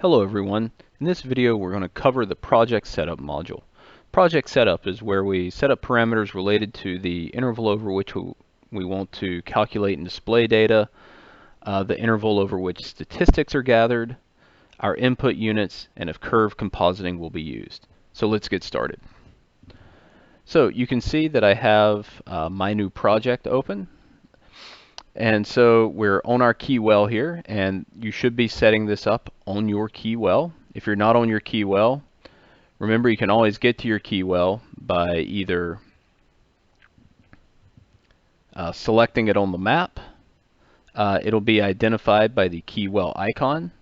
Hello everyone. In this video we're going to cover the project setup module. Project setup is where we set up parameters related to the interval over which we want to calculate and display data, the interval over which statistics are gathered, our input units, and if curve compositing will be used. So let's get started. So you can see that I have my new project open. And so we're on our key well here, and you should be setting this up on your key well. If you're not on your key well, remember you can always get to your key well by either selecting it on the map. It'll be identified by the key well icon,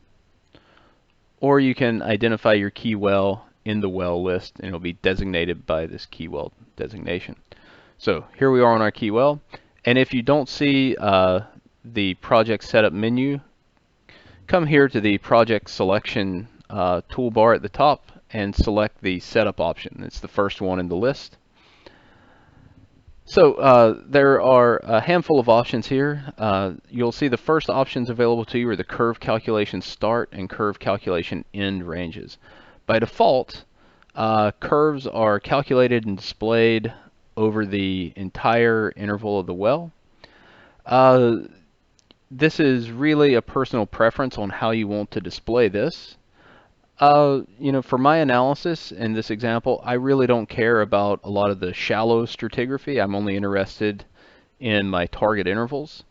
or you can identify your key well in the well list, and it'll be designated by this key well designation. So here we are on our key well. And if you don't see the project setup menu, come here to the project selection toolbar at the top and select the setup option. It's the first one in the list. So there are a handful of options here. You'll see the first options available to you are the curve calculation start and curve calculation end ranges. By default, curves are calculated and displayed over the entire interval of the well. This is really a personal preference on how you want to display this. For my analysis in this example, I really don't care about a lot of the shallow stratigraphy. I'm only interested in my target intervals.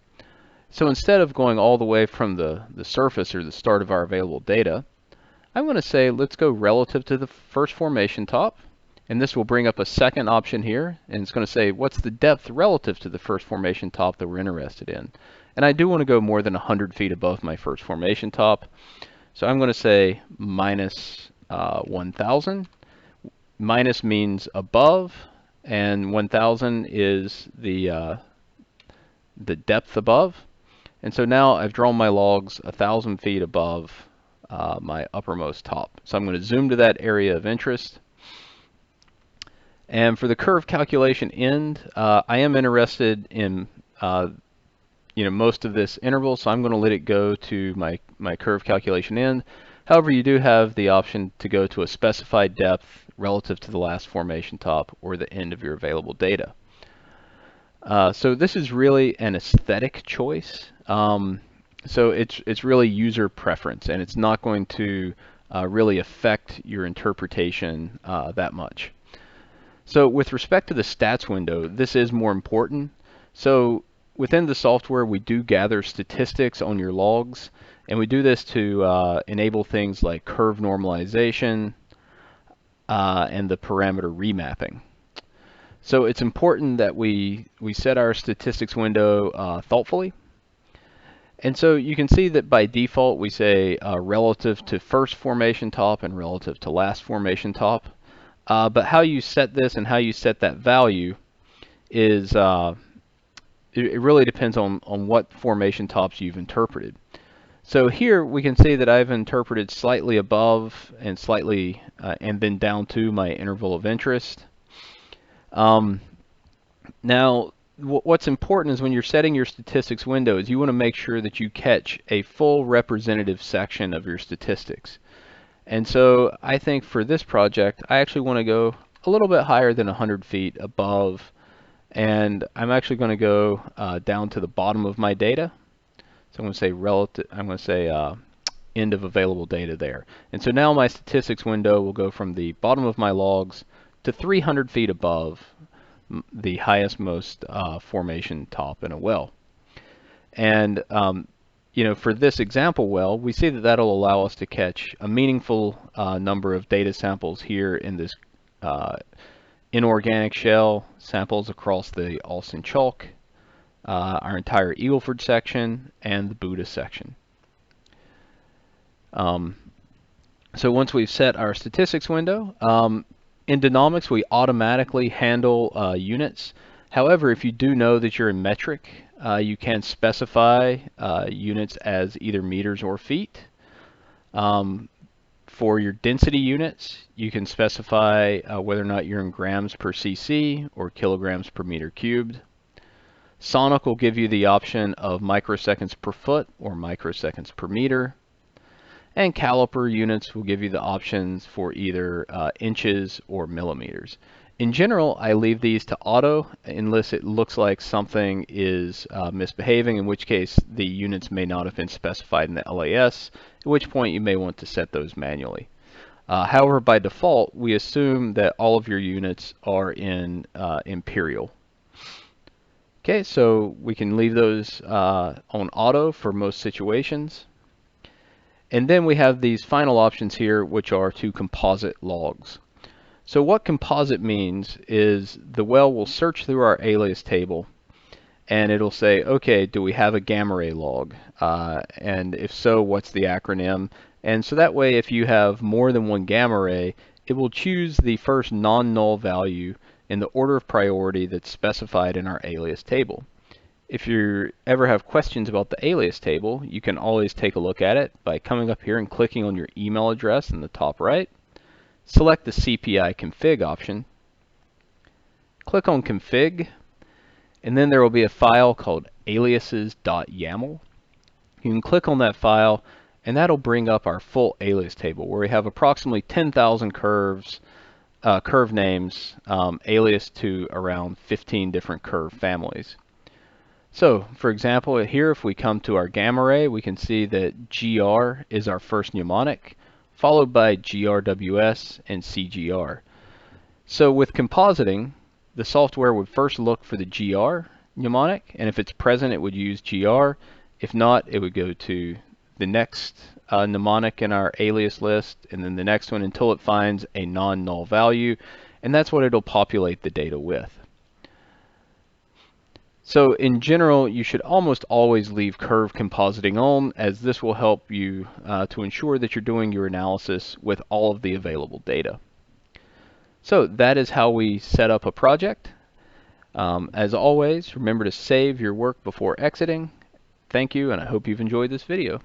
So instead of going all the way from the surface or the start of our available data, I'm going to say let's go relative to the first formation top. And this will bring up a second option here, and it's going to say what's the depth relative to the first formation top that we're interested in. And I do want to go more than 100 feet above my first formation top. So I'm going to say minus 1,000. Minus means above, and 1,000 is the depth above. And so now I've drawn my logs 1,000 feet above my uppermost top. So I'm going to zoom to that area of interest. And for the curve calculation end, I am interested in most of this interval, so I'm going to let it go to my curve calculation end. However, you do have the option to go to a specified depth relative to the last formation top or the end of your available data. So this is really an aesthetic choice. So it's really user preference, and it's not going to really affect your interpretation that much. So with respect to the stats window, this is more important. So within the software, we do gather statistics on your logs, and we do this to enable things like curve normalization and the parameter remapping. So it's important that we set our statistics window thoughtfully. And so you can see that by default, we say relative to first formation top and relative to last formation top. But how you set this and how you set that value is it really depends on what formation tops you've interpreted. So here we can see that I've interpreted slightly above and slightly and then down to my interval of interest. Now what's important is when you're setting your statistics window is you want to make sure that you catch a full representative section of your statistics. And so I think for this project, I actually want to go a little bit higher than 100 feet above, and I'm actually going to go down to the bottom of my data. So I'm going to say relative. I'm going to say end of available data there. And so now my statistics window will go from the bottom of my logs to 300 feet above the highest most formation top in a well. And for this example well, we see that that'll allow us to catch a meaningful number of data samples here in this inorganic shell, samples across the Alston Chalk, our entire Eagleford section, and the Buddha section. So once we've set our statistics window, in Danomics we automatically handle units. However, if you do know that you're in metric, you can specify units as either meters or feet. For your density units, you can specify whether or not you're in grams per cc or kilograms per meter cubed. Sonic will give you the option of microseconds per foot or microseconds per meter. And caliper units will give you the options for either inches or millimeters. In general, I leave these to auto unless it looks like something is misbehaving, in which case the units may not have been specified in the LAS, at which point you may want to set those manually. However, by default, we assume that all of your units are in imperial. Okay, so we can leave those on auto for most situations. And then we have these final options here, which are to composite logs. So what composite means is the well will search through our alias table, and it'll say, okay, do we have a gamma ray log? And if so, what's the acronym? And so that way, if you have more than one gamma ray, it will choose the first non-null value in the order of priority that's specified in our alias table. If you ever have questions about the alias table, you can always take a look at it by coming up here and clicking on your email address in the top right. Select the CPI config option. Click on config, and then there will be a file called aliases.yaml. You can click on that file, and that'll bring up our full alias table where we have approximately 10,000 curve names alias to around 15 different curve families. So, for example, here if we come to our gamma ray, we can see that GR is our first mnemonic, followed by GRWS and CGR. So with compositing, the software would first look for the GR mnemonic, and if it's present, it would use GR. If not, it would go to the next mnemonic in our alias list, and then the next one until it finds a non-null value, and that's what it'll populate the data with. So in general, you should almost always leave curve compositing on, as this will help you to ensure that you're doing your analysis with all of the available data. So that is how we set up a project. As always, remember to save your work before exiting. Thank you, and I hope you've enjoyed this video.